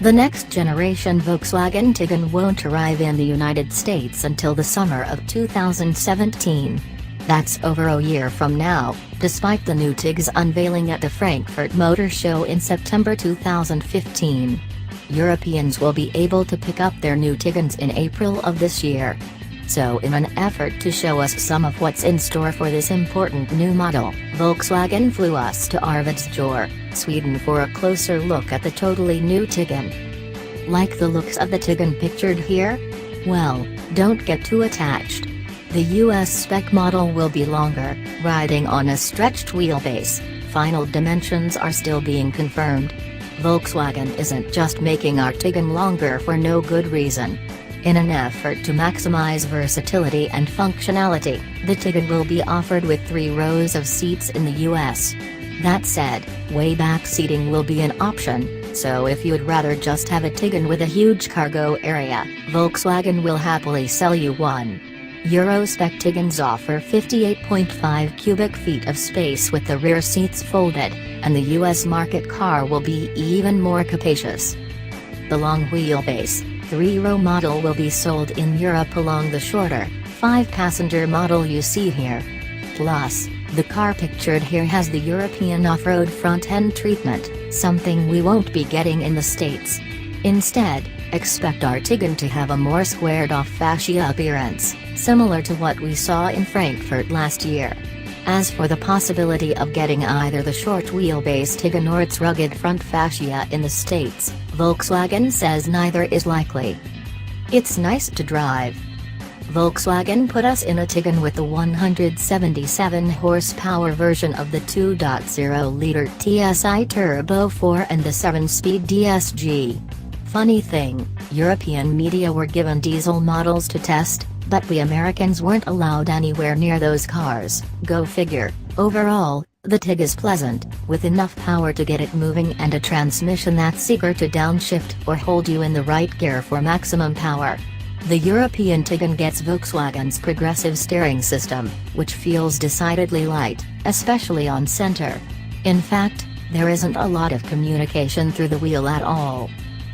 The next generation Volkswagen Tiguan won't arrive in the United States until the summer of 2017. That's over a year from now, despite the new Tig's unveiling at the Frankfurt Motor Show in September 2015. Europeans will be able to pick up their new Tiguans in April of this year. So in an effort to show us some of what's in store for this important new model, Volkswagen flew us to Arvidsjaur, Sweden for a closer look at the totally new Tiguan. Like the looks of the Tiguan pictured here? Well, don't get too attached. The US-spec model will be longer, riding on a stretched wheelbase. Final dimensions are still being confirmed. Volkswagen isn't just making our Tiguan longer for no good reason. In an effort to maximize versatility and functionality, the Tiguan will be offered with 3 rows of seats in the US. That said, way back seating will be an option, so if you'd rather just have a Tiguan with a huge cargo area, Volkswagen will happily sell you one. Euro-spec Tiguans offer 58.5 cubic feet of space with the rear seats folded, and the US market car will be even more capacious. The long wheelbase 3-row model will be sold in Europe along the shorter, 5-passenger model you see here. Plus, the car pictured here has the European off-road front-end treatment, something we won't be getting in the States. Instead, expect our Tiguan to have a more squared-off fascia appearance, similar to what we saw in Frankfurt last year. As for the possibility of getting either the short wheelbase Tiguan or its rugged front fascia in the States, Volkswagen says neither is likely. It's nice to drive. Volkswagen put us in a Tiguan with the 177 horsepower version of the 2.0-liter TSI Turbo 4 and the 7-speed DSG. Funny thing, European media were given diesel models to test, but we Americans weren't allowed anywhere near those cars. Go figure. Overall, the Tig is pleasant, with enough power to get it moving and a transmission that's eager to downshift or hold you in the right gear for maximum power. The European Tiguan gets Volkswagen's progressive steering system, which feels decidedly light, especially on center. In fact, there isn't a lot of communication through the wheel at all.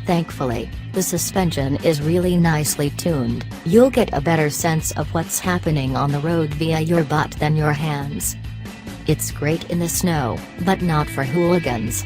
Thankfully, the suspension is really nicely tuned. You'll get a better sense of what's happening on the road via your butt than your hands. It's great in the snow, but not for hooligans.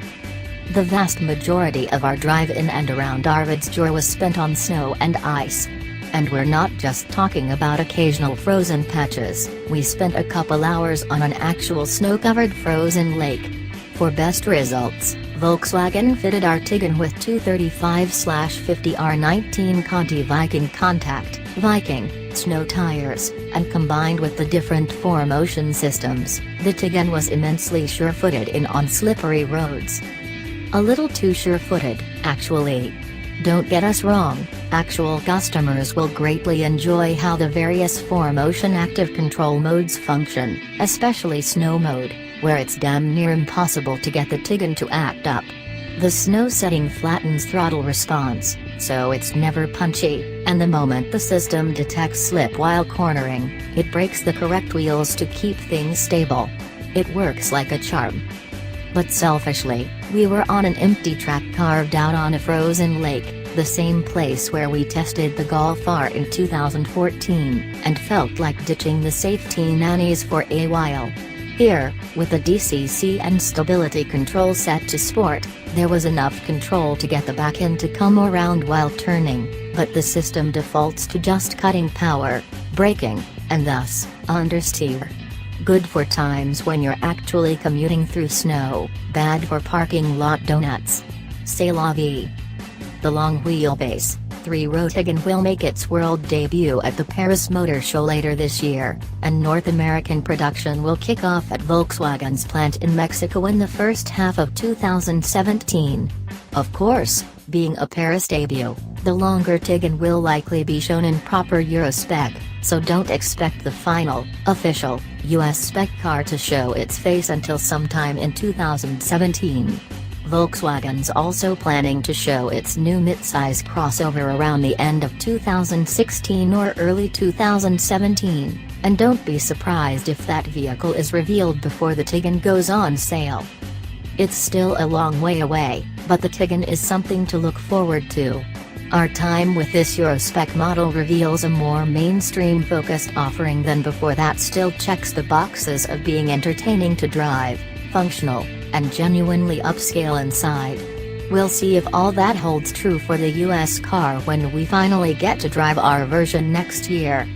The vast majority of our drive in and around Arvidsjaur was spent on snow and ice. And we're not just talking about occasional frozen patches, we spent a couple hours on an actual snow-covered frozen lake. For best results, Volkswagen fitted our Tiguan with 235/50 R19 Conti Viking Contact Viking snow tires, and combined with the different 4Motion systems, the Tiguan was immensely sure-footed on slippery roads. A little too sure-footed, actually. Don't get us wrong, actual customers will greatly enjoy how the various 4Motion active control modes function, especially snow mode, where it's damn near impossible to get the Tiguan to act up. The snow setting flattens throttle response, so it's never punchy, and the moment the system detects slip while cornering, it brakes the correct wheels to keep things stable. It works like a charm. But selfishly, we were on an empty track carved out on a frozen lake, the same place where we tested the Golf R in 2014, and felt like ditching the safety nannies for a while. Here, with the DCC and stability control set to sport, there was enough control to get the back end to come around while turning, but the system defaults to just cutting power, braking, and thus, understeer. Good for times when you're actually commuting through snow, bad for parking lot donuts. C'est la vie. The long wheelbase, 3-row Tiguan will make its world debut at the Paris Motor Show later this year, and North American production will kick off at Volkswagen's plant in Mexico in the first half of 2017. Of course, being a Paris debut, the longer Tiguan will likely be shown in proper Euro-spec, so don't expect the final, official, US-spec car to show its face until sometime in 2017. Volkswagen's also planning to show its new midsize crossover around the end of 2016 or early 2017, and don't be surprised if that vehicle is revealed before the Tiguan goes on sale. It's still a long way away, but the Tiguan is something to look forward to. Our time with this Euro-spec model reveals a more mainstream-focused offering than before that still checks the boxes of being entertaining to drive, functional, and genuinely upscale inside. We'll see if all that holds true for the US car when we finally get to drive our version next year.